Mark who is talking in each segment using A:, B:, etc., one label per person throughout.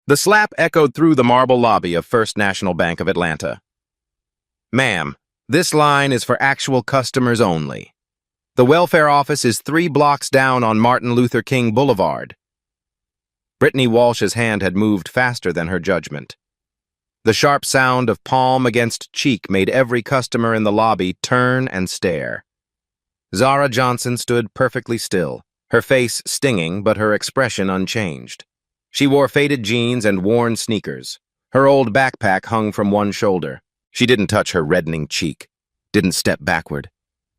A: The slap echoed through the marble lobby of First National Bank of Atlanta. Ma'am, this line is for actual customers only. The welfare office is 3 blocks down on Martin Luther King Boulevard. Brittany Walsh's hand had moved faster than her judgment. The sharp sound of palm against cheek made every customer in the lobby turn and stare. Zara Johnson stood perfectly still, her face stinging but her expression unchanged. She wore faded jeans and worn sneakers. Her old backpack hung from one shoulder. She didn't touch her reddening cheek, didn't step backward,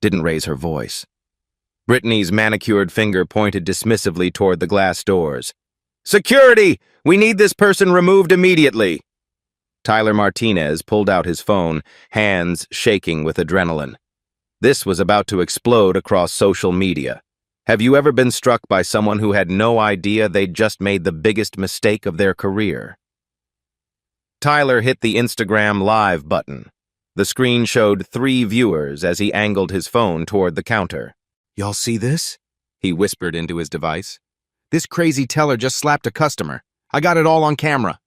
A: didn't raise her voice. Brittany's manicured finger pointed dismissively toward the glass doors. "Security! We need this person removed immediately!" Tyler Martinez pulled out his phone, hands shaking with adrenaline. This was about to explode across social media. Have you ever been struck by someone who had no idea they'd just made the biggest mistake of their career? Tyler hit the Instagram Live button. The screen showed 3 viewers as he angled his phone toward the counter. "Y'all see this?" he whispered into his device. "This crazy teller just slapped a customer. I got it all on camera."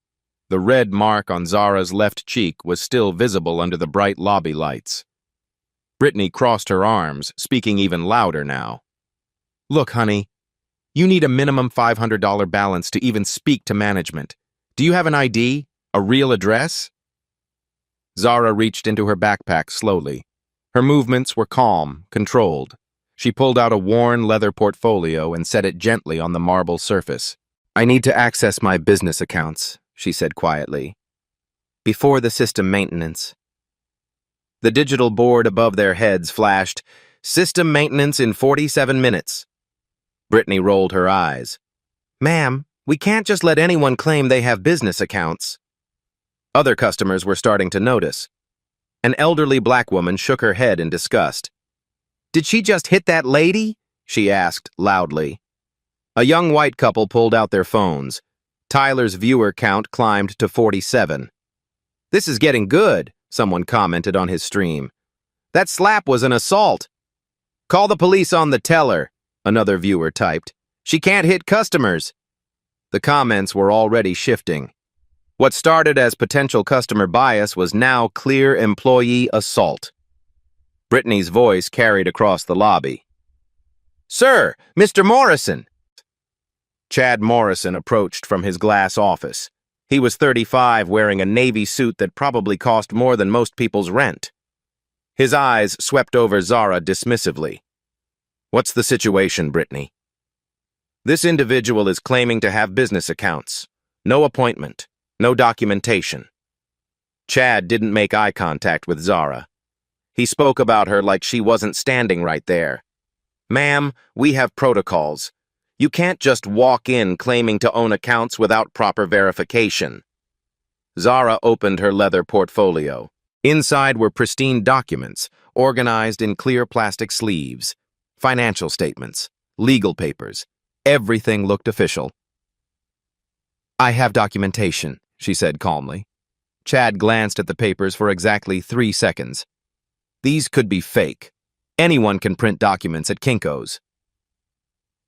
A: The red mark on Zara's left cheek was still visible under the bright lobby lights. Brittany crossed her arms, speaking even louder now. "Look, honey, you need a minimum $500 balance to even speak to management. Do you have an ID? A real address?" Zara reached into her backpack slowly. Her movements were calm, controlled. She pulled out a worn leather portfolio and set it gently on the marble surface. "I need to access my business accounts," she said quietly. "Before the system maintenance." The digital board above their heads flashed, "System maintenance in 47 minutes." Brittany rolled her eyes. "Ma'am, we can't just let anyone claim they have business accounts." Other customers were starting to notice. An elderly black woman shook her head in disgust. "Did she just hit that lady?" she asked loudly. A young white couple pulled out their phones. Tyler's viewer count climbed to 47. "This is getting good," someone commented on his stream. "That slap was an assault." "Call the police on the teller," another viewer typed. "She can't hit customers." The comments were already shifting. What started as potential customer bias was now clear employee assault. Brittany's voice carried across the lobby. "Sir, Mr. Morrison!" Chad Morrison approached from his glass office. He was 35, wearing a navy suit that probably cost more than most people's rent. His eyes swept over Zara dismissively. "What's the situation, Brittany?" "This individual is claiming to have business accounts. No appointment, no documentation." Chad didn't make eye contact with Zara. He spoke about her like she wasn't standing right there. "Ma'am, we have protocols. You can't just walk in claiming to own accounts without proper verification." Zara opened her leather portfolio. Inside were pristine documents, organized in clear plastic sleeves. Financial statements, legal papers. Everything looked official. "I have documentation," she said calmly. Chad glanced at the papers for exactly 3 seconds. These could be fake. Anyone can print documents at Kinko's.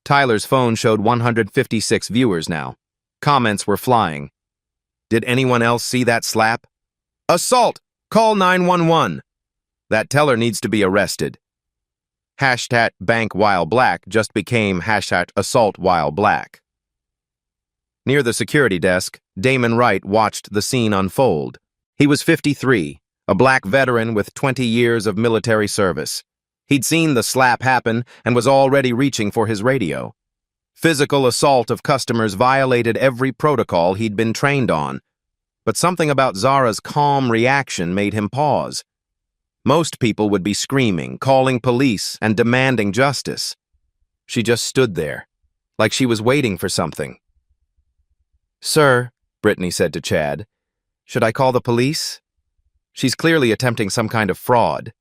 A: Tyler's phone showed 156 viewers now. Comments were flying. "Did anyone else see that slap?" "Assault! Call 911! That teller needs to be arrested." Hashtag Bank While Black just became hashtag Assault While Black. Near the security desk, Damon Wright watched the scene unfold. He was 53, a black veteran with 20 years of military service. He'd seen the slap happen and was already reaching for his radio. Physical assault of customers violated every protocol he'd been trained on, but something about Zara's calm reaction made him pause. Most people would be screaming, calling police, and demanding justice. She just stood there, like she was waiting for something. "Sir," Brittany said to Chad, "should I call the police? She's clearly attempting some kind of fraud."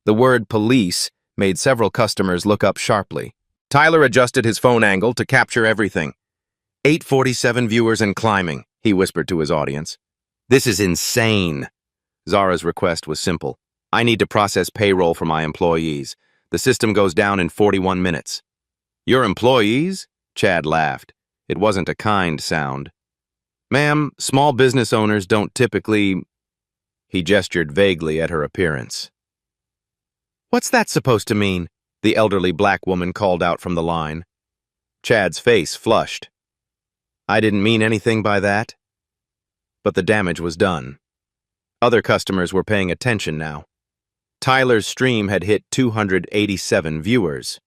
A: The word police made several customers look up sharply. Tyler adjusted his phone angle to capture everything. 847 viewers and climbing, he whispered to his audience. "This is insane." Zara's request was simple. "I need to process payroll for my employees. The system goes down in 41 minutes. "Your employees?" Chad laughed. It wasn't a kind sound. Ma'am, small business owners don't typically... He gestured vaguely at her appearance. What's that supposed to mean? The elderly black woman called out from the line. Chad's face flushed. I didn't mean anything by that. But the damage was done. Other customers were paying attention now. Tyler's stream had hit 287 viewers.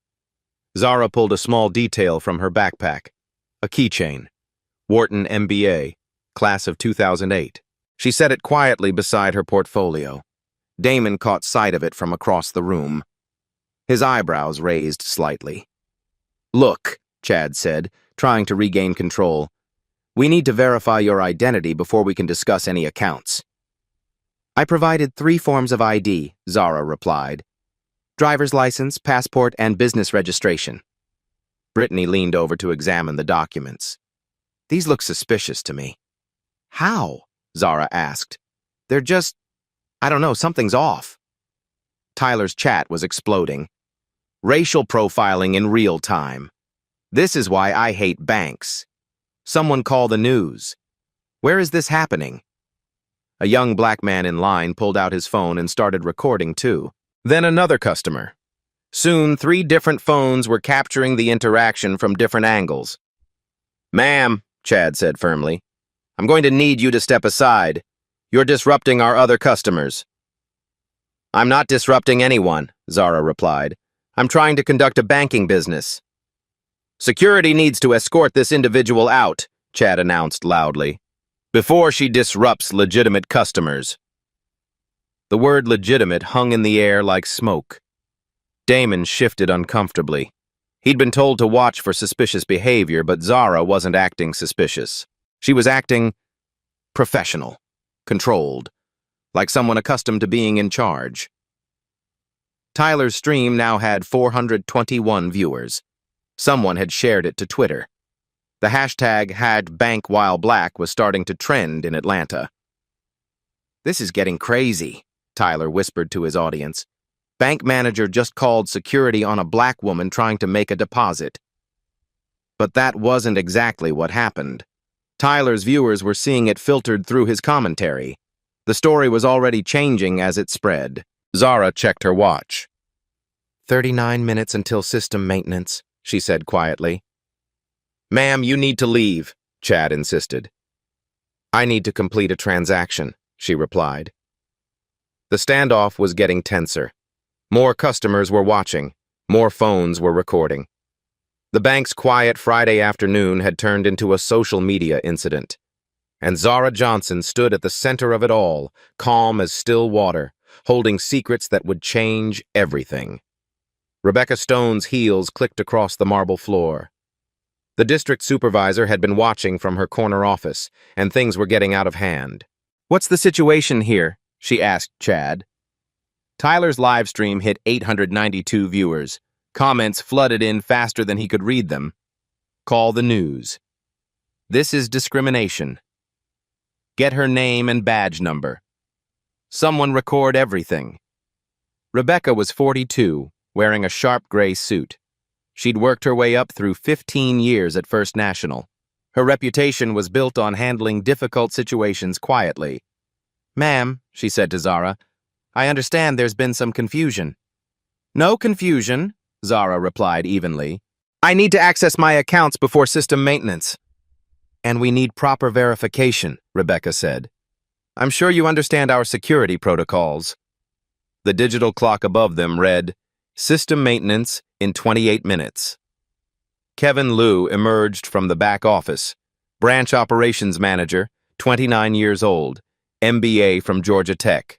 A: Zara pulled a small detail from her backpack. A keychain. Wharton MBA, class of 2008. She set it quietly beside her portfolio. Damon caught sight of it from across the room. His eyebrows raised slightly. Look, Chad said, trying to regain control. We need to verify your identity before we can discuss any accounts. I provided 3 forms of ID, Zara replied. Driver's license, passport, and business registration. Brittany leaned over to examine the documents. These look suspicious to me. How? Zara asked. They're just... I don't know, something's off. Tyler's chat was exploding. Racial profiling in real time. This is why I hate banks. Someone call the news. Where is this happening? A young black man in line pulled out his phone and started recording too. Then another customer. Soon 3 different phones were capturing the interaction from different angles. Ma'am, Chad said firmly, I'm going to need you to step aside. You're disrupting our other customers. I'm not disrupting anyone, Zara replied. I'm trying to conduct a banking business. Security needs to escort this individual out, Chad announced loudly, before she disrupts legitimate customers. The word legitimate hung in the air like smoke. Damon shifted uncomfortably. He'd been told to watch for suspicious behavior, but Zara wasn't acting suspicious. She was acting professional, controlled, like someone accustomed to being in charge. Tyler's stream now had 421 viewers. Someone had shared it to Twitter. The hashtag #BankWhileBlack was starting to trend in Atlanta. This is getting crazy, Tyler whispered to his audience. Bank manager just called security on a black woman trying to make a deposit. But that wasn't exactly what happened. Tyler's viewers were seeing it filtered through his commentary. The story was already changing as it spread. Zara checked her watch. 39 minutes until system maintenance, she said quietly. Ma'am, you need to leave, Chad insisted. I need to complete a transaction, she replied. The standoff was getting tenser. More customers were watching. More phones were recording. The bank's quiet Friday afternoon had turned into a social media incident. And Zara Johnson stood at the center of it all, calm as still water, holding secrets that would change everything. Rebecca Stone's heels clicked across the marble floor. The district supervisor had been watching from her corner office, and things were getting out of hand. What's the situation here? She asked Chad. Tyler's live stream hit 892 viewers. Comments flooded in faster than he could read them. Call the news. This is discrimination. Get her name and badge number. Someone record everything. Rebecca was 42, wearing a sharp gray suit. She'd worked her way up through 15 years at First National. Her reputation was built on handling difficult situations quietly. Ma'am, she said to Zara, I understand there's been some confusion. No confusion, Zara replied evenly. I need to access my accounts before system maintenance. And we need proper verification, Rebecca said. I'm sure you understand our security protocols. The digital clock above them read, System maintenance in 28 minutes. Kevin Liu emerged from the back office. Branch operations manager, 29 years old, MBA from Georgia Tech.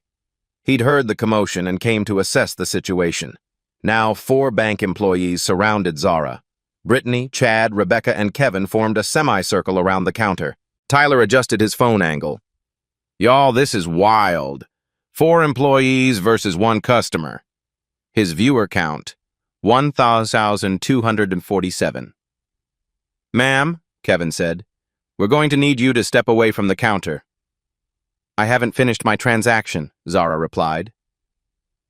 A: He'd heard the commotion and came to assess the situation. Now 4 bank employees surrounded Zara. Brittany, Chad, Rebecca, and Kevin formed a semicircle around the counter. Tyler adjusted his phone angle. Y'all, this is wild. 4 employees versus 1 customer. His viewer count, 1,247. Ma'am, Kevin said, we're going to need you to step away from the counter. I haven't finished my transaction, Zara replied.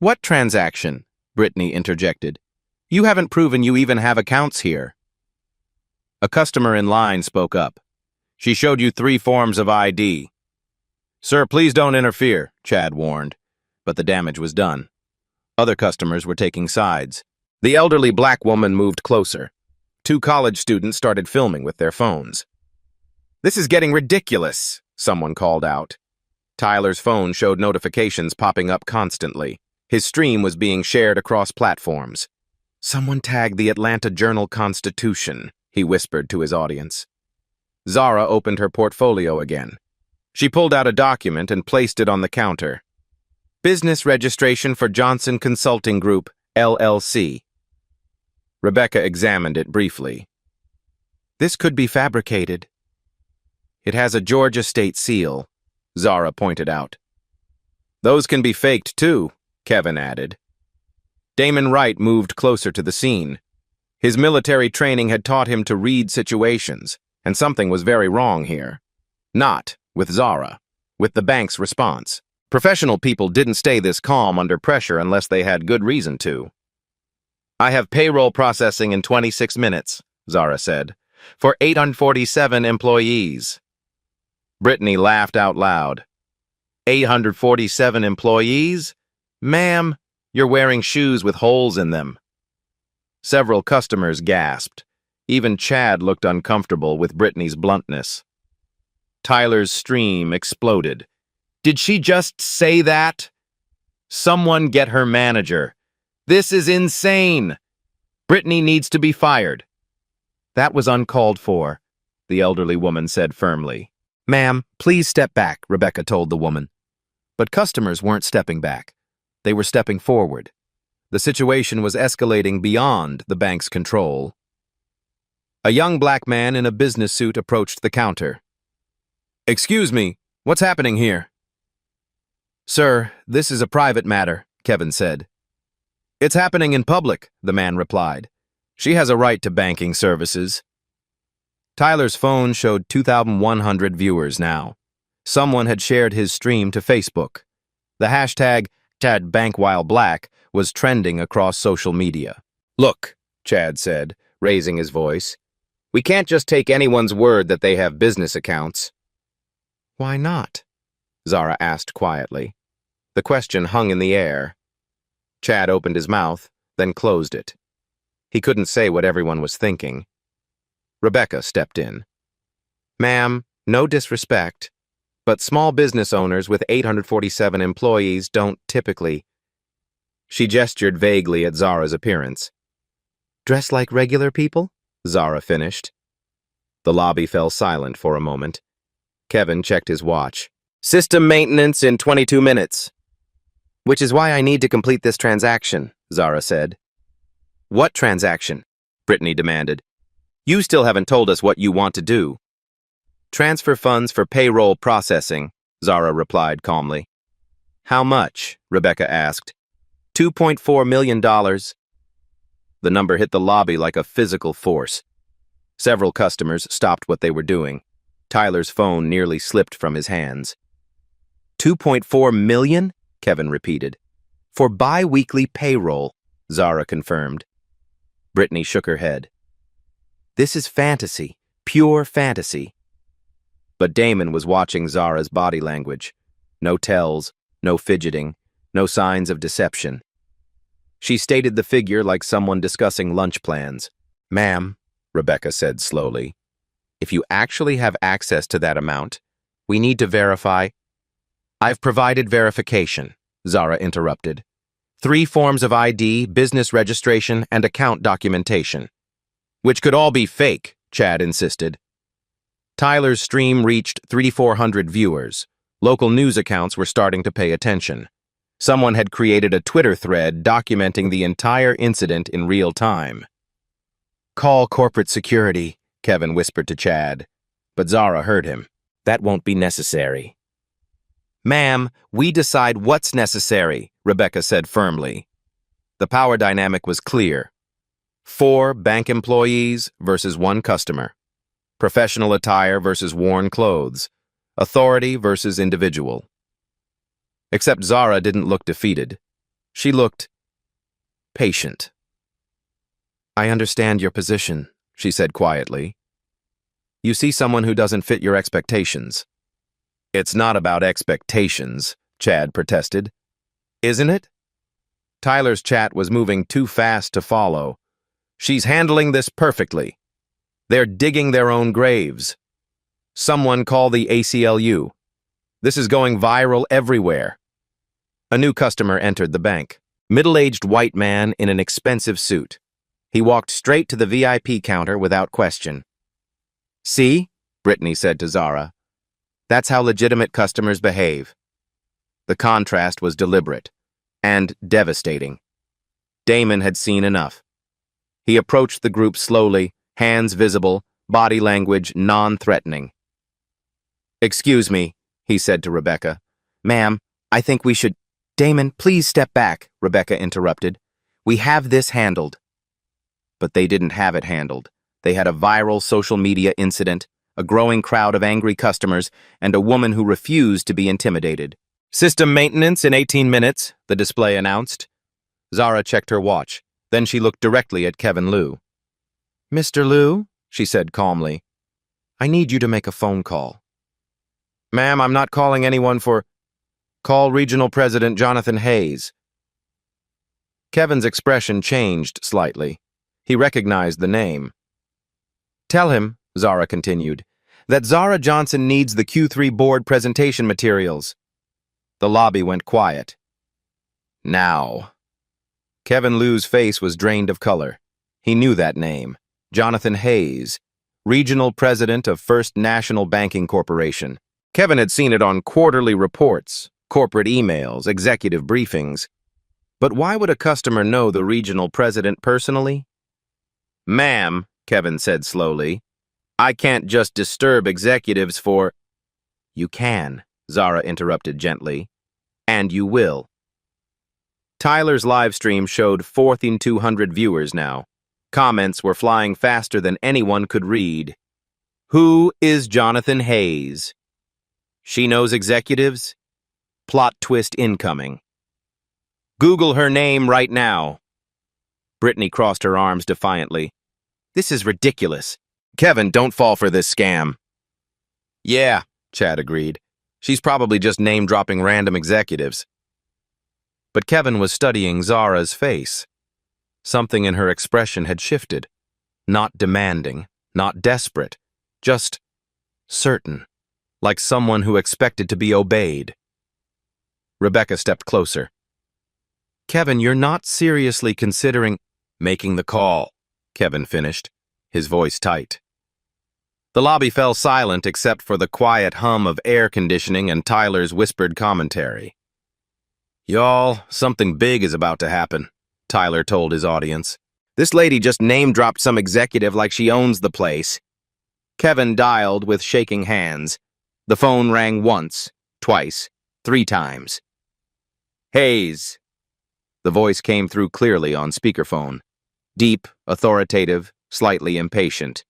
A: What transaction? Brittany interjected. You haven't proven you even have accounts here. A customer in line spoke up. She showed you 3 forms of ID. Sir, please don't interfere, Chad warned. But the damage was done. Other customers were taking sides. The elderly black woman moved closer. 2 college students started filming with their phones. "This is getting ridiculous," someone called out. Tyler's phone showed notifications popping up constantly. His stream was being shared across platforms. "Someone tagged the Atlanta Journal-Constitution," he whispered to his audience. Zara opened her portfolio again. She pulled out a document and placed it on the counter. "Business registration for Johnson Consulting Group, LLC." Rebecca examined it briefly. "This could be fabricated." "It has a Georgia state seal," Zara pointed out. "Those can be faked too," Kevin added. Damon Wright moved closer to the scene. His military training had taught him to read situations, and something was very wrong here. Not with Zara, with the bank's response. Professional people didn't stay this calm under pressure unless they had good reason to. "I have payroll processing in 26 minutes, Zara said, "for 847 employees. Brittany laughed out loud. 847 employees? Ma'am, you're wearing shoes with holes in them." Several customers gasped. Even Chad looked uncomfortable with Brittany's bluntness. Tyler's stream exploded. "Did she just say that? Someone get her manager. This is insane. Brittany needs to be fired." "That was uncalled for," the elderly woman said firmly. "Ma'am, please step back," Rebecca told the woman. But customers weren't stepping back. They were stepping forward. The situation was escalating beyond the bank's control. A young black man in a business suit approached the counter. "Excuse me, what's happening here?" "Sir, this is a private matter," Kevin said. "It's happening in public," the man replied. "She has a right to banking services." Tyler's phone showed 2,100 viewers now. Someone had shared his stream to Facebook. The hashtag #ChadBankWhileBlack was trending across social media. "Look," Chad said, raising his voice, "we can't just take anyone's word that they have business accounts." "Why not?" Zara asked quietly. The question hung in the air. Chad opened his mouth, then closed it. He couldn't say what everyone was thinking. Rebecca stepped in. "Ma'am, no disrespect, but small business owners with 847 employees don't typically—" She gestured vaguely at Zara's appearance. "Dress like regular people?" Zara finished. The lobby fell silent for a moment. Kevin checked his watch. "System maintenance in 22 minutes. "Which is why I need to complete this transaction," Zara said. "What transaction?" Brittany demanded. "You still haven't told us what you want to do." "Transfer funds for payroll processing," Zara replied calmly. "How much?" Rebecca asked. $2.4 million. The number hit the lobby like a physical force. Several customers stopped what they were doing. Tyler's phone nearly slipped from his hands. $2.4 million? Kevin repeated. "For bi-weekly payroll," Zara confirmed. Brittany shook her head. "This is fantasy, pure fantasy." But Damon was watching Zara's body language. No tells, no fidgeting, no signs of deception. She stated the figure like someone discussing lunch plans. "Ma'am," Rebecca said slowly, "if you actually have access to that amount, we need to verify—" "I've provided verification," Zara interrupted. 3 forms of ID, business registration, and account documentation. "Which could all be fake," Chad insisted. Tyler's stream reached 3,400 viewers. Local news accounts were starting to pay attention. Someone had created a Twitter thread documenting the entire incident in real time. "Call corporate security," Kevin whispered to Chad. But Zara heard him. "That won't be necessary." "Ma'am, we decide what's necessary," Rebecca said firmly. The power dynamic was clear. 4 bank employees versus 1 customer. Professional attire versus worn clothes. Authority versus individual. Except Zara didn't look defeated. She looked patient. "I understand your position," she said quietly. You see someone who doesn't fit your expectations. It's not about expectations, Chad protested. Isn't it? Tyler's chat was moving too fast to follow. She's handling this perfectly. They're digging their own graves. Someone call the ACLU. This is going viral everywhere. A new customer entered the bank. Middle-aged white man in an expensive suit. He walked straight to the VIP counter without question. See, Brittany said to Zara. That's how legitimate customers behave. The contrast was deliberate and devastating. Damon had seen enough. He approached the group slowly, hands visible, body language non-threatening. Excuse me, he said to Rebecca. Ma'am, I think we should— Damon, please step back, Rebecca interrupted. We have this handled. But they didn't have it handled. They had a viral social media incident, a growing crowd of angry customers, and a woman who refused to be intimidated. System maintenance in 18 minutes, the display announced. Zara checked her watch. Then she looked directly at Kevin Liu. Mr. Liu, she said calmly, I need you to make a phone call. Ma'am, I'm not calling anyone for— Call Regional President Jonathan Hayes. Kevin's expression changed slightly. He recognized the name. Tell him, Zara continued, that Zara Johnson needs the Q3 board presentation materials. The lobby went quiet. Now. Kevin Liu's face was drained of color. He knew that name. Jonathan Hayes, Regional President of First National Banking Corporation. Kevin had seen it on quarterly reports, corporate emails, executive briefings. But why would a customer know the regional president personally? Ma'am, Kevin said slowly, I can't just disturb executives for— You can, Zara interrupted gently. And you will. Tyler's live stream showed 4,200 viewers now. Comments were flying faster than anyone could read. Who is Jonathan Hayes? She knows executives? Plot twist incoming. Google her name right now. Brittany crossed her arms defiantly. This is ridiculous. Kevin, don't fall for this scam. Yeah, Chad agreed. She's probably just name-dropping random executives. But Kevin was studying Zara's face. Something in her expression had shifted. Not demanding, not desperate, just certain, like someone who expected to be obeyed. Rebecca stepped closer. Kevin, you're not seriously considering— Making the call, Kevin finished, his voice tight. The lobby fell silent except for the quiet hum of air conditioning and Tyler's whispered commentary. Y'all, something big is about to happen, Tyler told his audience. This lady just name-dropped some executive like she owns the place. Kevin dialed with shaking hands. The phone rang once, twice, 3 times. Hayes. The voice came through clearly on speakerphone. Deep, authoritative, slightly impatient.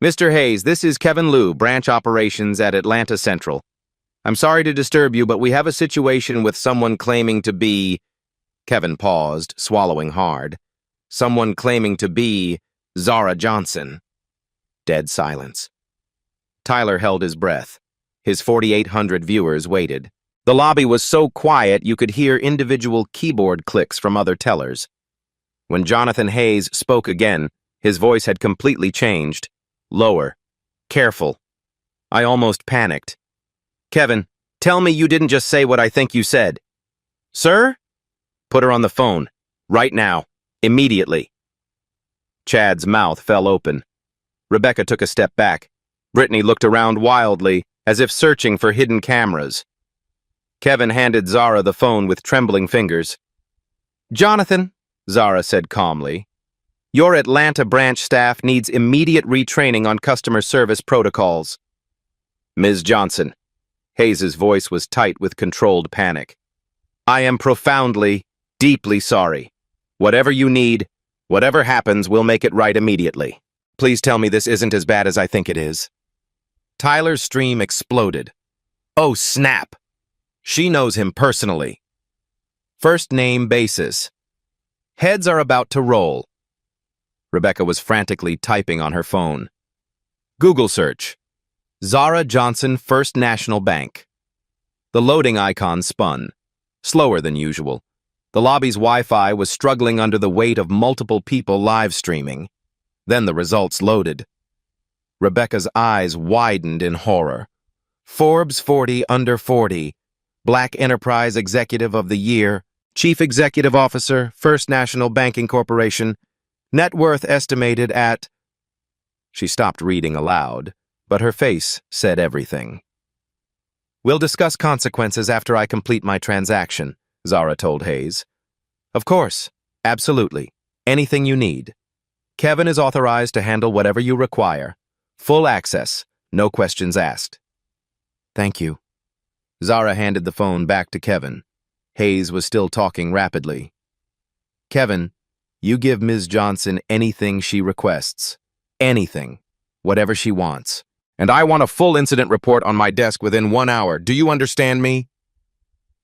A: Mr. Hayes, this is Kevin Liu, branch operations at Atlanta Central. I'm sorry to disturb you, but we have a situation with someone claiming to be— Kevin paused, swallowing hard. Someone claiming to be Zara Johnson. Dead silence. Tyler held his breath. His 4,800 viewers waited. The lobby was so quiet you could hear individual keyboard clicks from other tellers. When Jonathan Hayes spoke again, his voice had completely changed. Lower. Careful. I almost panicked. Kevin, tell me you didn't just say what I think you said. Sir? Put her on the phone. Right now. Immediately. Chad's mouth fell open. Rebecca took a step back. Brittany looked around wildly, as if searching for hidden cameras. Kevin handed Zara the phone with trembling fingers. Jonathan, Zara said calmly, your Atlanta branch staff needs immediate retraining on customer service protocols. Ms. Johnson. Hayes's voice was tight with controlled panic. I am profoundly, deeply sorry. Whatever you need, whatever happens, we'll make it right immediately. Please tell me this isn't as bad as I think it is. Tyler's stream exploded. Oh, snap! She knows him personally. First name basis. Heads are about to roll. Rebecca was frantically typing on her phone. Google search. Zara Johnson First National Bank. The loading icon spun, slower than usual. The lobby's Wi-Fi was struggling under the weight of multiple people live streaming. Then the results loaded. Rebecca's eyes widened in horror. Forbes 40 under 40, Black Enterprise Executive of the Year, Chief Executive Officer, First National Banking Corporation, net worth estimated at... She stopped reading aloud, but her face said everything. We'll discuss consequences after I complete my transaction, Zara told Hayes. Of course, absolutely, anything you need. Kevin is authorized to handle whatever you require. Full access, no questions asked. Thank you. Zara handed the phone back to Kevin. Hayes was still talking rapidly. Kevin, you give Ms. Johnson anything she requests. Anything. Whatever she wants. And I want a full incident report on my desk within 1 hour. Do you understand me?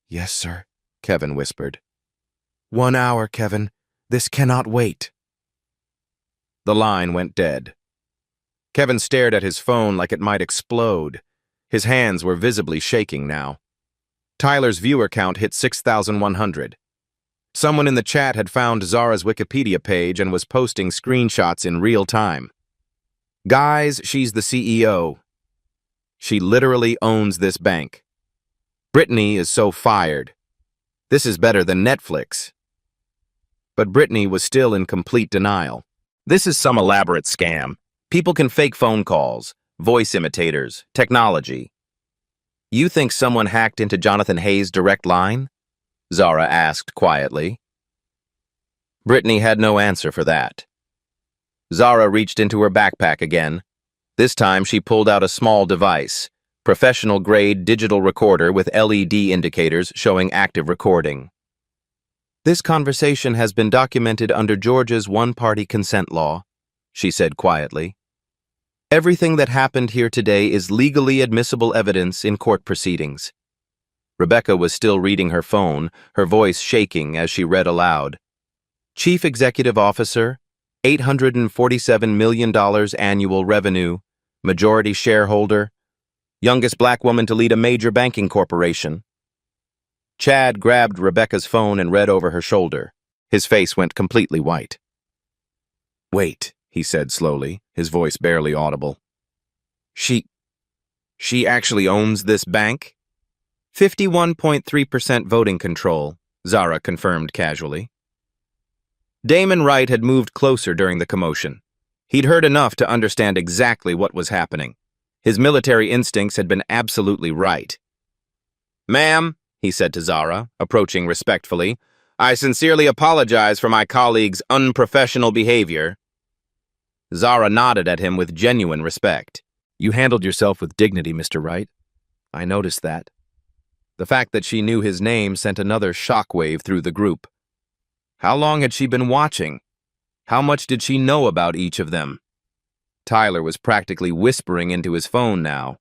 A: Yes, sir, Kevin whispered. 1 hour, Kevin. This cannot wait. The line went dead. Kevin stared at his phone like it might explode. His hands were visibly shaking now. Tyler's viewer count hit 6,100. Someone in the chat had found Zara's Wikipedia page and was posting screenshots in real time. Guys, she's the CEO. She literally owns this bank. Brittany is so fired. This is better than Netflix. But Brittany was still in complete denial. This is some elaborate scam. People can fake phone calls, voice imitators, technology. You think someone hacked into Jonathan Hayes' direct line? Zara asked quietly. Brittany had no answer for that. Zara reached into her backpack again. This time she pulled out a small device, professional-grade digital recorder with LED indicators showing active recording. This conversation has been documented under Georgia's one-party consent law, she said quietly. Everything that happened here today is legally admissible evidence in court proceedings. Rebecca was still reading her phone, her voice shaking as she read aloud. Chief Executive Officer, $847 million annual revenue, majority shareholder, youngest black woman to lead a major banking corporation. Chad grabbed Rebecca's phone and read over her shoulder. His face went completely white. Wait, he said slowly, his voice barely audible. She actually owns this bank? 51.3% voting control, Zara confirmed casually. Damon Wright had moved closer during the commotion. He'd heard enough to understand exactly what was happening. His military instincts had been absolutely right. Ma'am, he said to Zara, approaching respectfully, I sincerely apologize for my colleague's unprofessional behavior. Zara nodded at him with genuine respect. You handled yourself with dignity, Mr. Wright. I noticed that. The fact that she knew his name sent another shockwave through the group. How long had she been watching? How much did she know about each of them? Tyler was practically whispering into his phone now.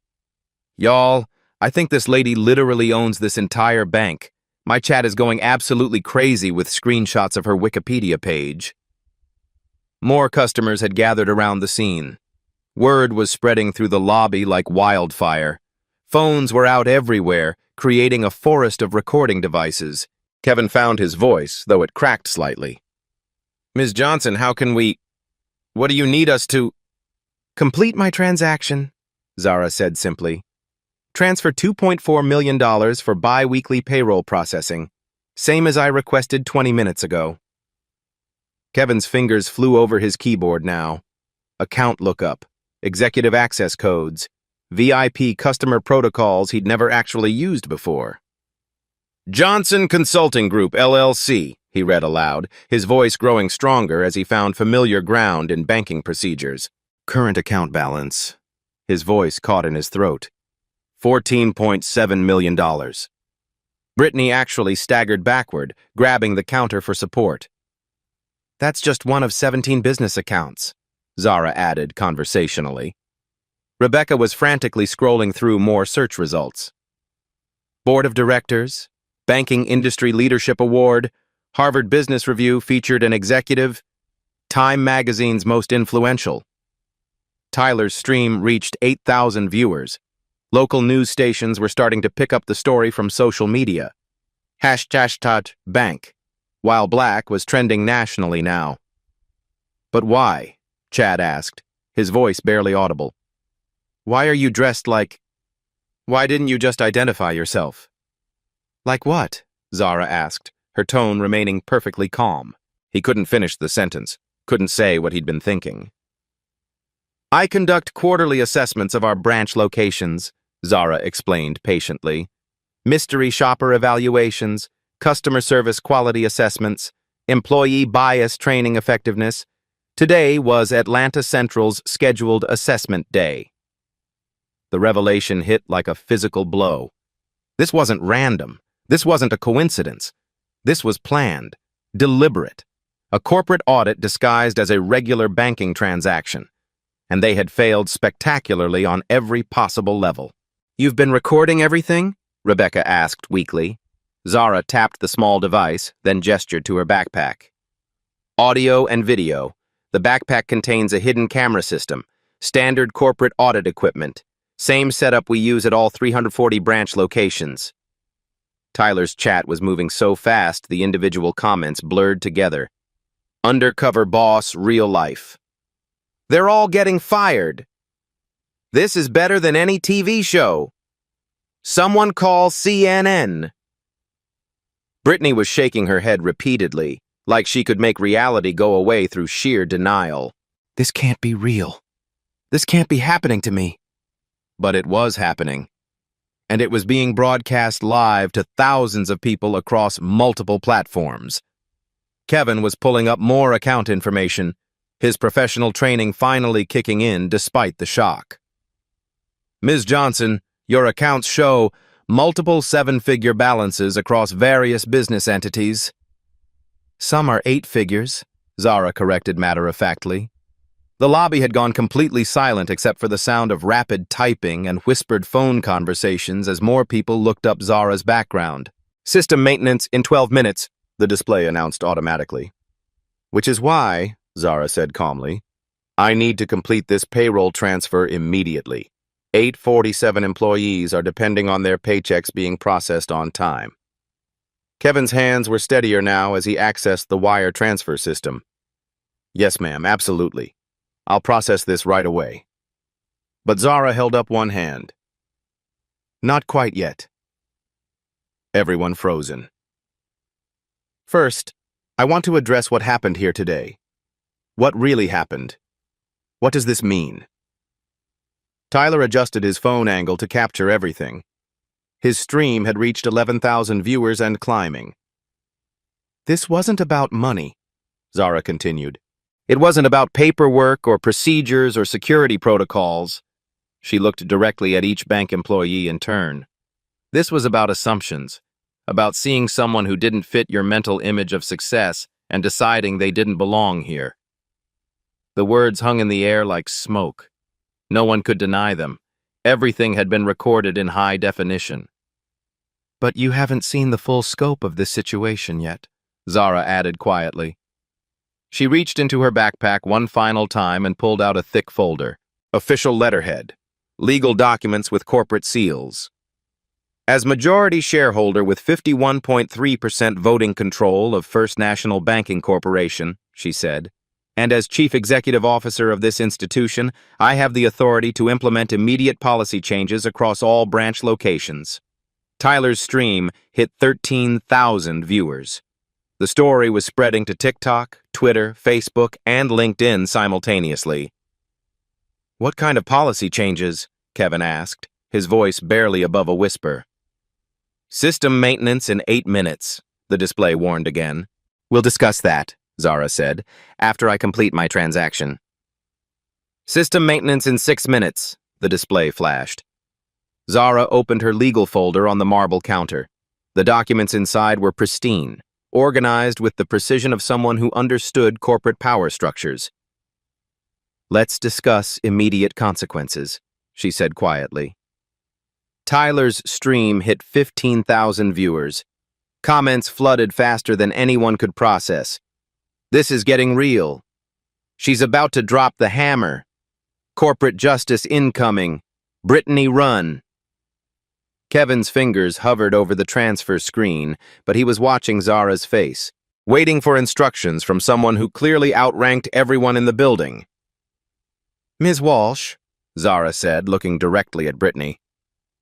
A: Y'all, I think this lady literally owns this entire bank. My chat is going absolutely crazy with screenshots of her Wikipedia page. More customers had gathered around the scene. Word was spreading through the lobby like wildfire. Phones were out everywhere, creating a forest of recording devices. Kevin found his voice, though it cracked slightly. Ms. Johnson, how can we... What do you need us to... Complete my transaction, Zara said simply. Transfer $2.4 million for bi-weekly payroll processing, same as I requested 20 minutes ago. Kevin's fingers flew over his keyboard now. Account lookup, executive access codes, VIP customer protocols he'd never actually used before. Johnson Consulting Group, LLC, he read aloud, his voice growing stronger as he found familiar ground in banking procedures. Current account balance. His voice caught in his throat. $14.7 million. Brittany actually staggered backward, grabbing the counter for support. That's just one of 17 business accounts, Zara added conversationally. Rebecca was frantically scrolling through more search results. Board of Directors, Banking Industry Leadership Award, Harvard Business Review featured an executive, Time Magazine's most influential. Tyler's stream reached 8,000 viewers. Local news stations were starting to pick up the story from social media. #, bank, while black was trending nationally now. But why? Chad asked, his voice barely audible. Why are you dressed like... Why didn't you just identify yourself? Like what? Zara asked, her tone remaining perfectly calm. He couldn't finish the sentence, couldn't say what he'd been thinking. I conduct quarterly assessments of our branch locations, Zara explained patiently. Mystery shopper evaluations, customer service quality assessments, employee bias training effectiveness. Today was Atlanta Central's scheduled assessment day. The revelation hit like a physical blow. This wasn't random. This wasn't a coincidence. This was planned, deliberate. A corporate audit disguised as a regular banking transaction. And they had failed spectacularly on every possible level. You've been recording everything? Rebecca asked weakly. Zara tapped the small device, then gestured to her backpack. Audio and video. The backpack contains a hidden camera system, standard corporate audit equipment, same setup we use at all 340 branch locations. Tyler's chat was moving so fast the individual comments blurred together. Undercover boss, real life. They're all getting fired. This is better than any TV show. Someone call CNN. Brittany was shaking her head repeatedly, like she could make reality go away through sheer denial. This can't be real. This can't be happening to me. But it was happening. And it was being broadcast live to thousands of people across multiple platforms. Kevin was pulling up more account information, his professional training finally kicking in despite the shock. Ms. Johnson, your accounts show multiple seven-figure balances across various business entities. Some are 8 figures, Zara corrected matter-of-factly. The lobby had gone completely silent except for the sound of rapid typing and whispered phone conversations as more people looked up Zara's background. System maintenance in 12 minutes, the display announced automatically. Which is why, Zara said calmly, I need to complete this payroll transfer immediately. 847 employees are depending on their paychecks being processed on time. Kevin's hands were steadier now as he accessed the wire transfer system. Yes, ma'am, absolutely. I'll process this right away. But Zara held up one hand. Not quite yet. Everyone frozen. First, I want to address what happened here today. What really happened? What does this mean? Tyler adjusted his phone angle to capture everything. His stream had reached 11,000 viewers and climbing. This wasn't about money, Zara continued. It wasn't about paperwork or procedures or security protocols. She looked directly at each bank employee in turn. This was about assumptions, about seeing someone who didn't fit your mental image of success and deciding they didn't belong here. The words hung in the air like smoke. No one could deny them. Everything had been recorded in high definition. But you haven't seen the full scope of this situation yet, Zara added quietly. She reached into her backpack one final time and pulled out a thick folder. Official letterhead. Legal documents with corporate seals. As majority shareholder with 51.3% voting control of First National Banking Corporation, she said, and as Chief Executive Officer of this institution, I have the authority to implement immediate policy changes across all branch locations. Tyler's stream hit 13,000 viewers. The story was spreading to TikTok, Twitter, Facebook, and LinkedIn simultaneously. What kind of policy changes? Kevin asked, his voice barely above a whisper. System maintenance in 8 minutes, the display warned again. We'll discuss that, Zara said, after I complete my transaction. System maintenance in 6 minutes, the display flashed. Zara opened her legal folder on the marble counter. The documents inside were pristine, organized with the precision of someone who understood corporate power structures. Let's discuss immediate consequences, she said quietly. Tyler's stream hit 15,000 viewers. Comments flooded faster than anyone could process. This is getting real. She's about to drop the hammer. Corporate justice incoming. Brittany run. Kevin's fingers hovered over the transfer screen, but he was watching Zara's face, waiting for instructions from someone who clearly outranked everyone in the building. Ms. Walsh, Zara said, looking directly at Brittany,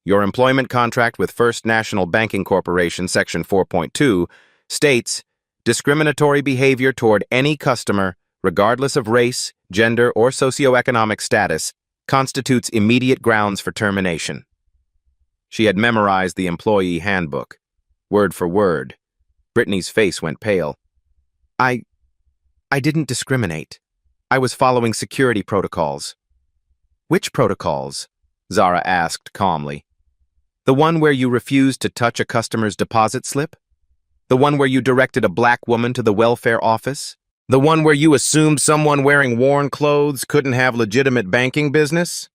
A: your employment contract with First National Banking Corporation, Section 4.2, states discriminatory behavior toward any customer, regardless of race, gender, or socioeconomic status, constitutes immediate grounds for termination. She had memorized the employee handbook, word for word. Brittany's face went pale. I didn't discriminate. I was following security protocols. Which protocols? Zara asked calmly. The one where you refused to touch a customer's deposit slip? The one where you directed a black woman to the welfare office? The one where you assumed someone wearing worn clothes couldn't have legitimate banking business?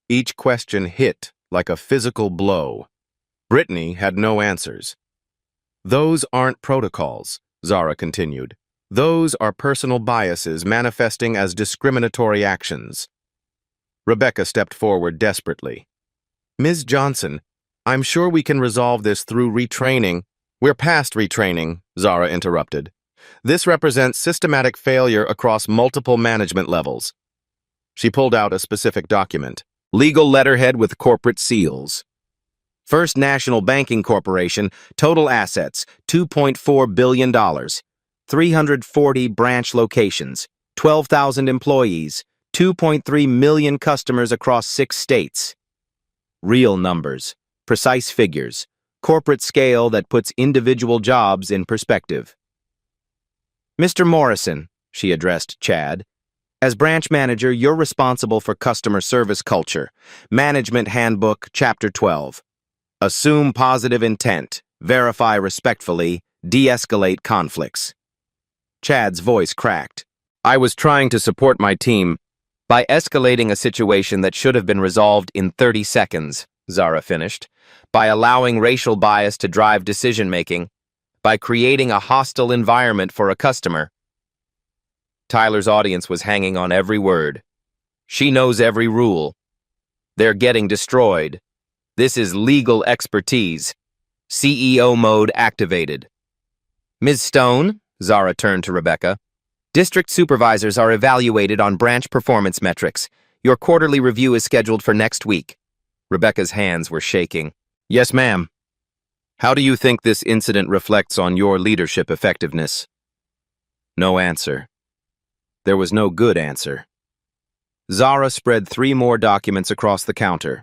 A: Each question hit like a physical blow. Brittany had no answers. Those aren't protocols, Zara continued. Those are personal biases manifesting as discriminatory actions. Rebecca stepped forward desperately. Ms. Johnson, I'm sure we can resolve this through retraining. We're past retraining, Zara interrupted. This represents systematic failure across multiple management levels. She pulled out a specific document, legal letterhead with corporate seals. First National Banking Corporation, total assets, $2.4 billion, 340 branch locations, 12,000 employees, 2.3 million customers across 6 states. Real numbers, precise figures, corporate scale that puts individual jobs in perspective. Mr. Morrison, she addressed Chad, as branch manager, you're responsible for customer service culture. Management Handbook, Chapter 12. Assume positive intent, verify respectfully, de-escalate conflicts. Chad's voice cracked. I was trying to support my team by escalating a situation that should have been resolved in 30 seconds, Zara finished, by allowing racial bias to drive decision-making, by creating a hostile environment for a customer. Tyler's audience was hanging on every word. She knows every rule. They're getting destroyed. This is legal expertise. CEO mode activated. Ms. Stone, Zara turned to Rebecca, district supervisors are evaluated on branch performance metrics. Your quarterly review is scheduled for next week. Rebecca's hands were shaking. Yes, ma'am. How do you think this incident reflects on your leadership effectiveness? No answer. There was no good answer. Zara spread 3 more documents across the counter.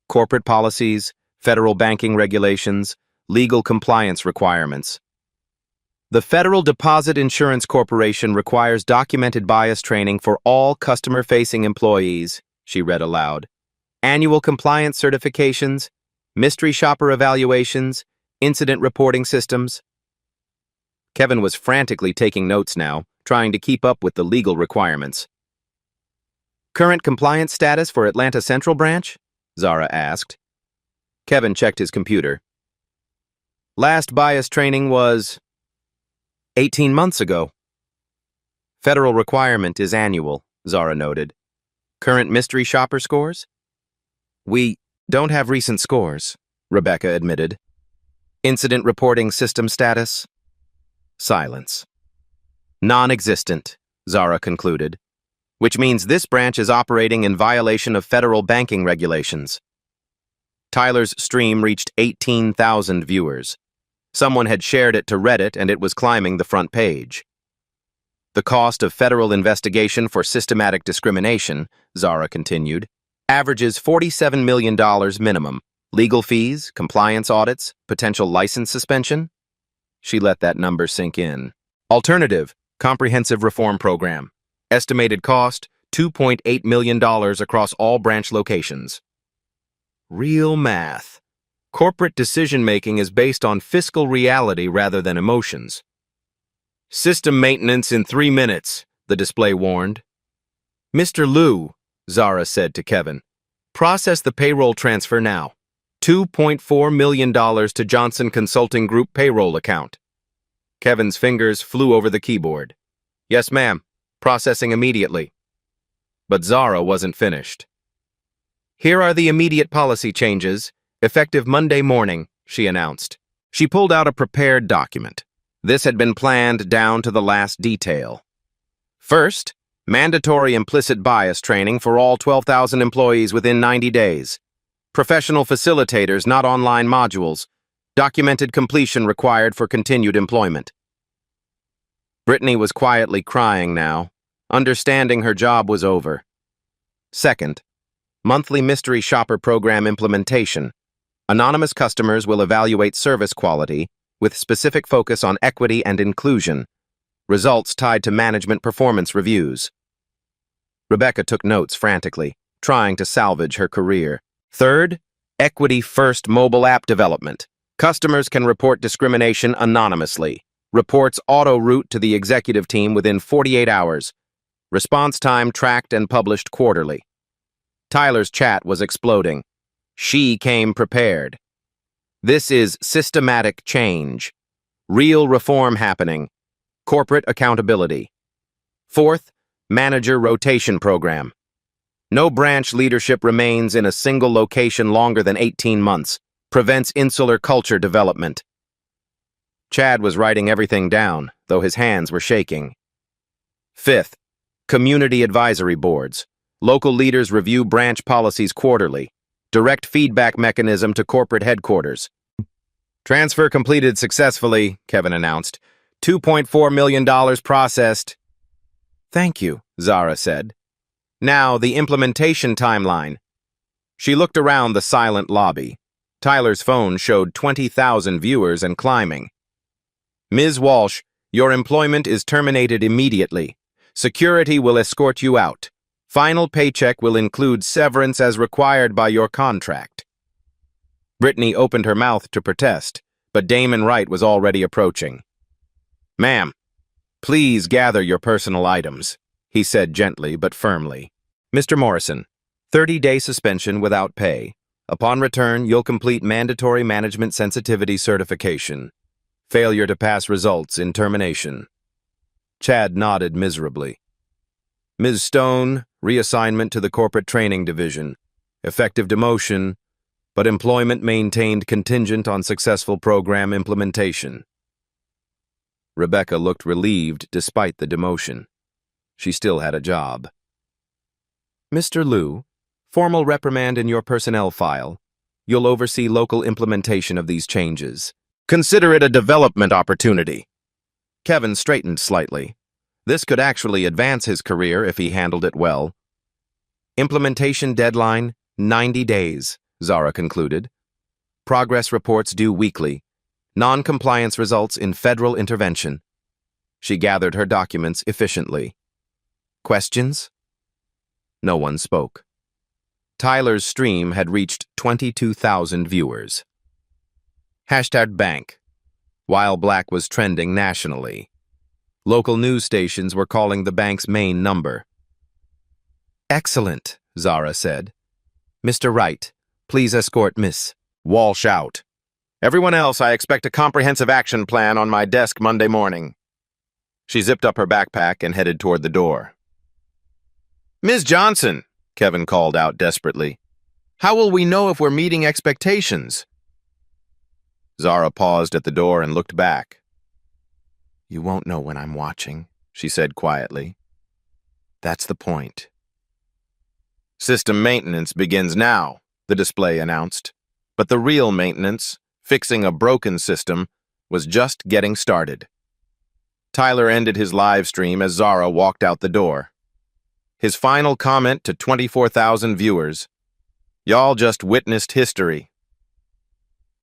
A: Corporate policies, federal banking regulations, legal compliance requirements. The Federal Deposit Insurance Corporation requires documented bias training for all customer-facing employees, she read aloud. Annual compliance certifications, mystery shopper evaluations, incident reporting systems. Kevin was frantically taking notes now, trying to keep up with the legal requirements. Current compliance status for Atlanta Central Branch? Zara asked. Kevin checked his computer. Last bias training was 18 months ago. Federal requirement is annual, Zara noted. Current mystery shopper scores? We don't have recent scores, Rebecca admitted. Incident reporting system status? Silence. Non-existent, Zara concluded, which means this branch is operating in violation of federal banking regulations. Tyler's stream reached 18,000 viewers. Someone had shared it to Reddit and it was climbing the front page. The cost of federal investigation for systematic discrimination, Zara continued, averages $47 million minimum. Legal fees, compliance audits, potential license suspension. She let that number sink in. Alternative, comprehensive reform program. Estimated cost, $2.8 million across all branch locations. Real math. Corporate decision-making is based on fiscal reality rather than emotions. System maintenance in 3 minutes, the display warned. Mr. Liu, Zara said to Kevin, process the payroll transfer now. $2.4 million to Johnson Consulting Group payroll account. Kevin's fingers flew over the keyboard. Yes, ma'am. Processing immediately. But Zara wasn't finished. "Here are the immediate policy changes, effective Monday morning," she announced. She pulled out a prepared document. This had been planned down to the last detail. First, mandatory implicit bias training for all 12,000 employees within 90 days. Professional facilitators, not online modules. Documented completion required for continued employment. Brittany was quietly crying now, understanding her job was over. Second, monthly mystery shopper program implementation. Anonymous customers will evaluate service quality with specific focus on equity and inclusion. Results tied to management performance reviews. Rebecca took notes frantically, trying to salvage her career. Third, equity-first mobile app development. Customers can report discrimination anonymously. Reports auto-route to the executive team within 48 hours. Response time tracked and published quarterly. Tyler's chat was exploding. She came prepared. This is systematic change. Real reform happening. Corporate accountability. Fourth, manager rotation program. No branch leadership remains in a single location longer than 18 months. Prevents insular culture development. Chad was writing everything down, though his hands were shaking. Fifth, community advisory boards. Local leaders review branch policies quarterly. Direct feedback mechanism to corporate headquarters. Transfer completed successfully, Kevin announced. $2.4 million processed. Thank you, Zara said. Now, the implementation timeline. She looked around the silent lobby. Tyler's phone showed 20,000 viewers and climbing. Ms. Walsh, your employment is terminated immediately. Security will escort you out. Final paycheck will include severance as required by your contract. Brittany opened her mouth to protest, but Damon Wright was already approaching. "Ma'am, please gather your personal items," he said gently but firmly. "Mr. Morrison, 30-day suspension without pay. Upon return, you'll complete mandatory management sensitivity certification. Failure to pass results in termination." Chad nodded miserably. "Ms. Stone, reassignment to the corporate training division. Effective demotion, but employment maintained contingent on successful program implementation." Rebecca looked relieved despite the demotion. She still had a job. "Mr. Liu, formal reprimand in your personnel file. You'll oversee local implementation of these changes. Consider it a development opportunity." Kevin straightened slightly. This could actually advance his career if he handled it well. Implementation deadline, 90 days, Zara concluded. Progress reports due weekly. Non-compliance results in federal intervention. She gathered her documents efficiently. Questions? No one spoke. Tyler's stream had reached 22,000 viewers. #bank. While Black was trending nationally. Local news stations were calling the bank's main number. "Excellent," Zara said. "Mr. Wright, please escort Miss Walsh out. Everyone else, I expect a comprehensive action plan on my desk Monday morning." She zipped up her backpack and headed toward the door. "Ms. Johnson," Kevin called out desperately, "how will we know if we're meeting expectations?" Zara paused at the door and looked back. "You won't know when I'm watching," she said quietly. "That's the point." "System maintenance begins now," the display announced. But the real maintenance, fixing a broken system, was just getting started. Tyler ended his live stream as Zara walked out the door. His final comment to 24,000 viewers, "Y'all just witnessed history."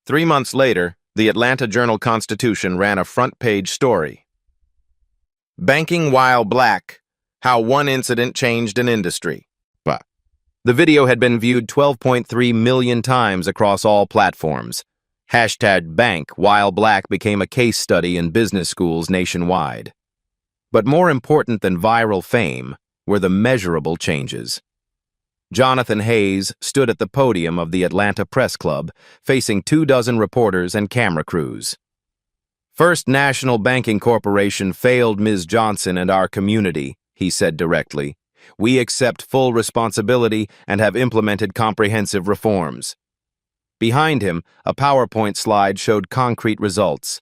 A: 3 months later, the Atlanta Journal-Constitution ran a front-page story. "Banking While Black, How One Incident Changed an Industry." The video had been viewed 12.3 million times across all platforms. #bank While Black became a case study in business schools nationwide. But more important than viral fame were the measurable changes. Jonathan Hayes stood at the podium of the Atlanta Press Club, facing 24 reporters and camera crews. "First National Banking Corporation failed Ms. Johnson and our community," he said directly. We accept full responsibility and have implemented comprehensive reforms. Behind him, a PowerPoint slide showed concrete results.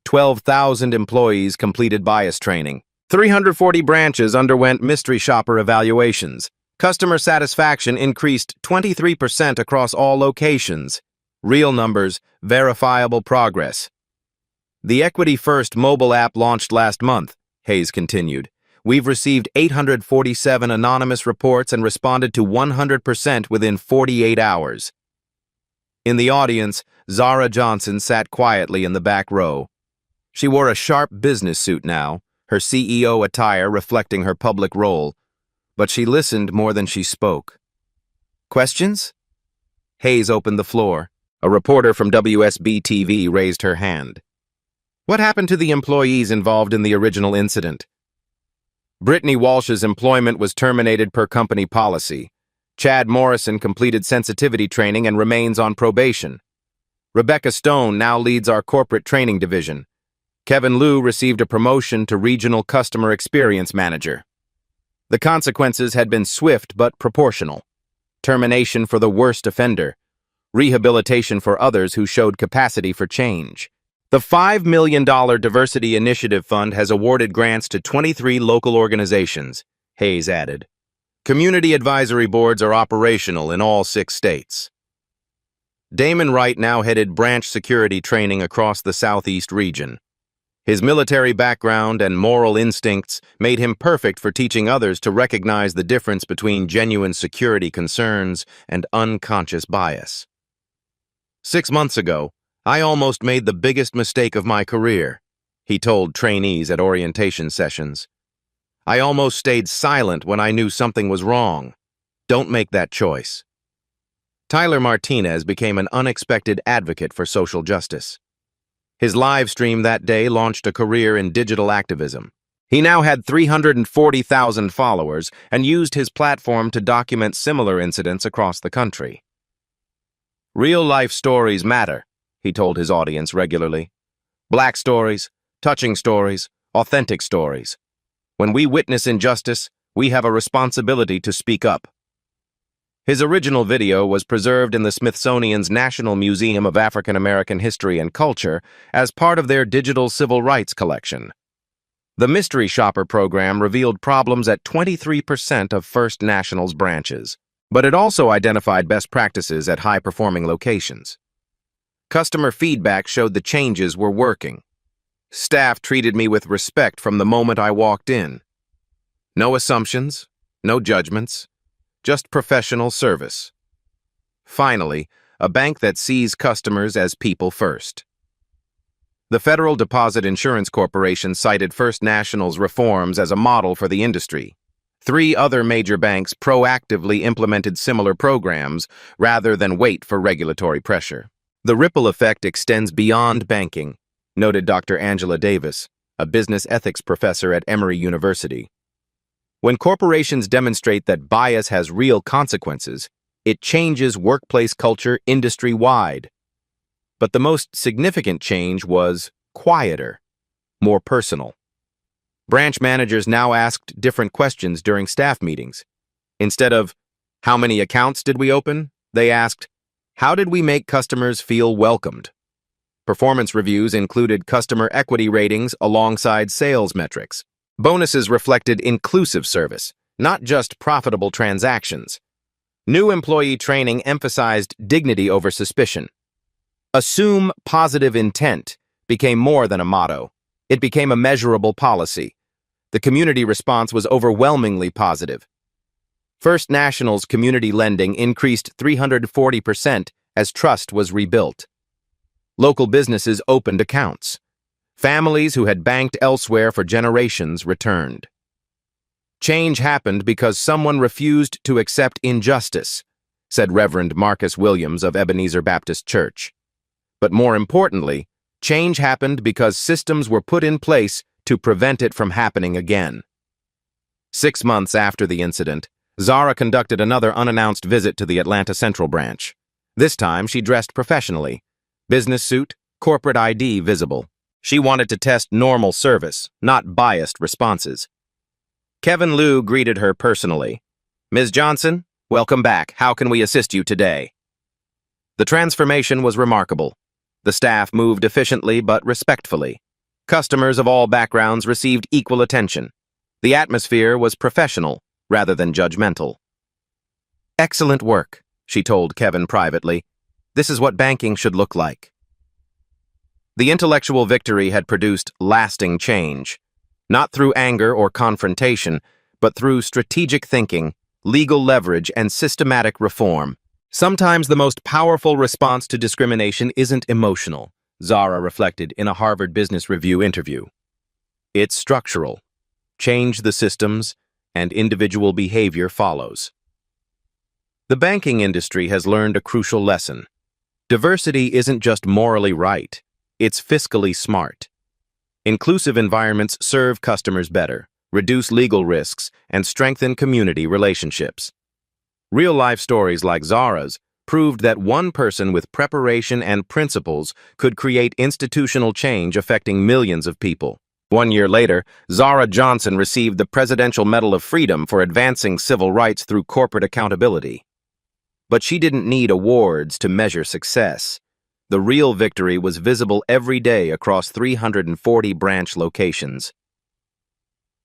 A: 12,000 employees completed bias training. 340 branches underwent mystery shopper evaluations. Customer satisfaction increased 23% across all locations. Real numbers, verifiable progress. The Equity First mobile app launched last month, Hayes continued. We've received 847 anonymous reports and responded to 100% within 48 hours. In the audience, Zara Johnson sat quietly in the back row. She wore a sharp business suit now, her CEO attire reflecting her public role, but she listened more than she spoke. Questions? Hayes opened the floor. A reporter from WSB-TV raised her hand. What happened to the employees involved in the original incident? Brittany Walsh's employment was terminated per company policy. Chad Morrison completed sensitivity training and remains on probation. Rebecca Stone now leads our corporate training division. Kevin Liu received a promotion to Regional Customer Experience Manager. The consequences had been swift but proportional. Termination for the worst offender. Rehabilitation for others who showed capacity for change. The $5 million Diversity Initiative Fund has awarded grants to 23 local organizations, Hayes added. Community advisory boards are operational in all 6 states. Damon Wright now headed branch security training across the Southeast region. His military background and moral instincts made him perfect for teaching others to recognize the difference between genuine security concerns and unconscious bias. 6 months ago, I almost made the biggest mistake of my career, he told trainees at orientation sessions. I almost stayed silent when I knew something was wrong. Don't make that choice. Tyler Martinez became an unexpected advocate for social justice. His live stream that day launched a career in digital activism. He now had 340,000 followers and used his platform to document similar incidents across the country. Real-life stories matter, he told his audience regularly. Black stories, touching stories, authentic stories. When we witness injustice, we have a responsibility to speak up. His original video was preserved in the Smithsonian's National Museum of African American History and Culture as part of their digital civil rights collection. The Mystery Shopper program revealed problems at 23% of First National's branches, but it also identified best practices at high-performing locations. Customer feedback showed the changes were working. Staff treated me with respect from the moment I walked in. No assumptions, no judgments, just professional service. Finally, a bank that sees customers as people first. The Federal Deposit Insurance Corporation cited First National's reforms as a model for the industry. 3 other major banks proactively implemented similar programs rather than wait for regulatory pressure. The ripple effect extends beyond banking, noted Dr. Angela Davis, a business ethics professor at Emory University. When corporations demonstrate that bias has real consequences, it changes workplace culture industry-wide. But the most significant change was quieter, more personal. Branch managers now asked different questions during staff meetings. Instead of, "How many accounts did we open?" they asked, "How did we make customers feel welcomed?" Performance reviews included customer equity ratings alongside sales metrics. Bonuses reflected inclusive service, not just profitable transactions. New employee training emphasized dignity over suspicion. Assume positive intent became more than a motto. It became a measurable policy. The community response was overwhelmingly positive. First National's community lending increased 340% as trust was rebuilt. Local businesses opened accounts. Families who had banked elsewhere for generations returned. Change happened because someone refused to accept injustice, said Reverend Marcus Williams of Ebenezer Baptist Church. But more importantly, change happened because systems were put in place to prevent it from happening again. 6 months after the incident, Zara conducted another unannounced visit to the Atlanta Central branch. This time, she dressed professionally. Business suit, corporate ID visible. She wanted to test normal service, not biased responses. Kevin Liu greeted her personally. "Ms. Johnson, welcome back. How can we assist you today?" The transformation was remarkable. The staff moved efficiently but respectfully. Customers of all backgrounds received equal attention. The atmosphere was professional rather than judgmental. "Excellent work," she told Kevin privately. "This is what banking should look like." The intellectual victory had produced lasting change, not through anger or confrontation, but through strategic thinking, legal leverage, and systematic reform. Sometimes the most powerful response to discrimination isn't emotional, Zara reflected in a Harvard Business Review interview. It's structural. Change the systems, and individual behavior follows. The banking industry has learned a crucial lesson. Diversity isn't just morally right, it's fiscally smart. Inclusive environments serve customers better, reduce legal risks, and strengthen community relationships. Real-life stories like Zara's proved that one person with preparation and principles could create institutional change affecting millions of people. 1 year later, Zara Johnson received the Presidential Medal of Freedom for advancing civil rights through corporate accountability. But she didn't need awards to measure success. The real victory was visible every day across 340 branch locations.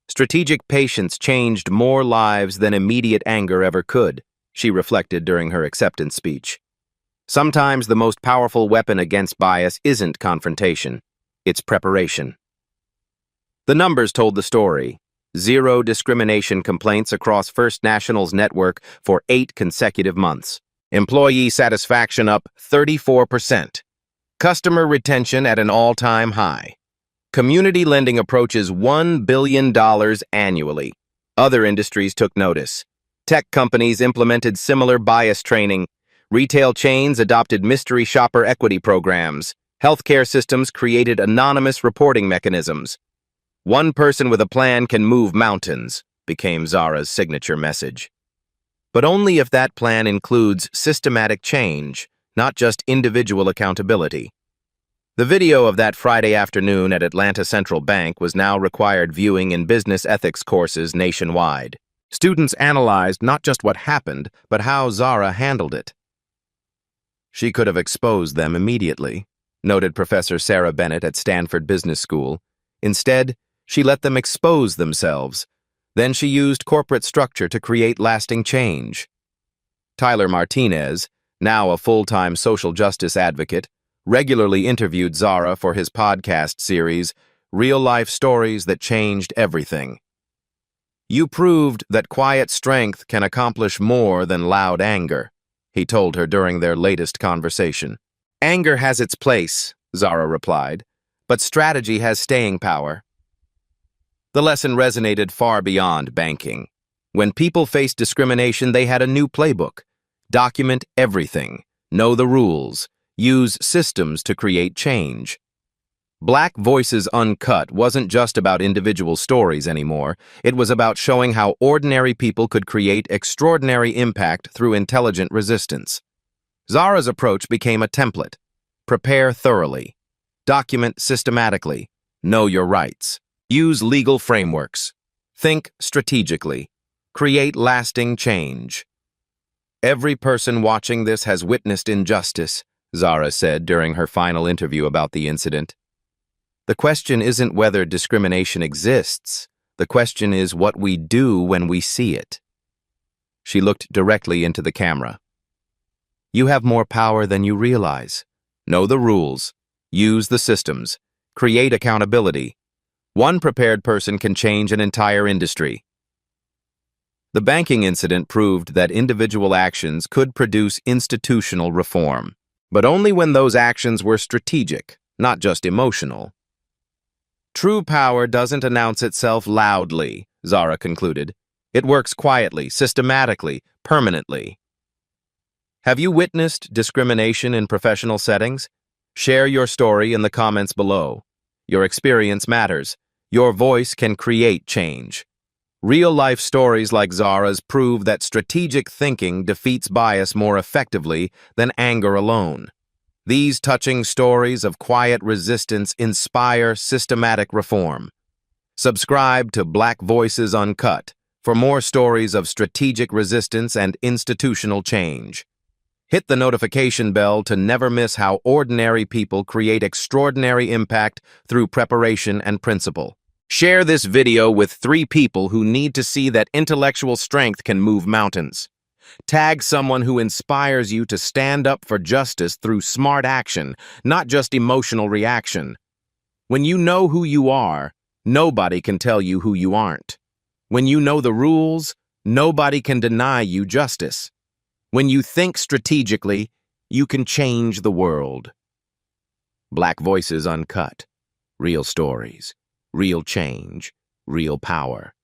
A: Strategic patience changed more lives than immediate anger ever could, she reflected during her acceptance speech. Sometimes the most powerful weapon against bias isn't confrontation, it's preparation. The numbers told the story. 0 discrimination complaints across First National's network for 8 consecutive months. Employee satisfaction up 34%. Customer retention at an all-time high. Community lending approaches $1 billion annually. Other industries took notice. Tech companies implemented similar bias training. Retail chains adopted mystery shopper equity programs. Healthcare systems created anonymous reporting mechanisms. "One person with a plan can move mountains," became Zara's signature message. But only if that plan includes systematic change, not just individual accountability. The video of that Friday afternoon at Atlanta Central Bank was now required viewing in business ethics courses nationwide. Students analyzed not just what happened, but how Zara handled it. "She could have exposed them immediately," noted Professor Sarah Bennett at Stanford Business School. "Instead, she let them expose themselves. Then she used corporate structure to create lasting change." Tyler Martinez, now a full-time social justice advocate, regularly interviewed Zara for his podcast series, Real-Life Stories That Changed Everything. "You proved that quiet strength can accomplish more than loud anger," he told her during their latest conversation. "Anger has its place," Zara replied, "but strategy has staying power." The lesson resonated far beyond banking. When people faced discrimination, they had a new playbook. Document everything, know the rules, use systems to create change. Black Voices Uncut wasn't just about individual stories anymore. It was about showing how ordinary people could create extraordinary impact through intelligent resistance. Zara's approach became a template. Prepare thoroughly. Document systematically. Know your rights. Use legal frameworks. Think strategically. Create lasting change. "Every person watching this has witnessed injustice," Zara said during her final interview about the incident. "The question isn't whether discrimination exists. The question is what we do when we see it." She looked directly into the camera. "You have more power than you realize. Know the rules. Use the systems. Create accountability. One prepared person can change an entire industry." The banking incident proved that individual actions could produce institutional reform, but only when those actions were strategic, not just emotional. "True power doesn't announce itself loudly," Zara concluded. "It works quietly, systematically, permanently." Have you witnessed discrimination in professional settings? Share your story in the comments below. Your experience matters. Your voice can create change. Real-life stories like Zara's prove that strategic thinking defeats bias more effectively than anger alone. These touching stories of quiet resistance inspire systematic reform. Subscribe to Black Voices Uncut for more stories of strategic resistance and institutional change. Hit the notification bell to never miss how ordinary people create extraordinary impact through preparation and principle. Share this video with 3 people who need to see that intellectual strength can move mountains. Tag someone who inspires you to stand up for justice through smart action, not just emotional reaction. When you know who you are, nobody can tell you who you aren't. When you know the rules, nobody can deny you justice. When you think strategically, you can change the world. Black Voices Uncut. Real stories, real change, real power.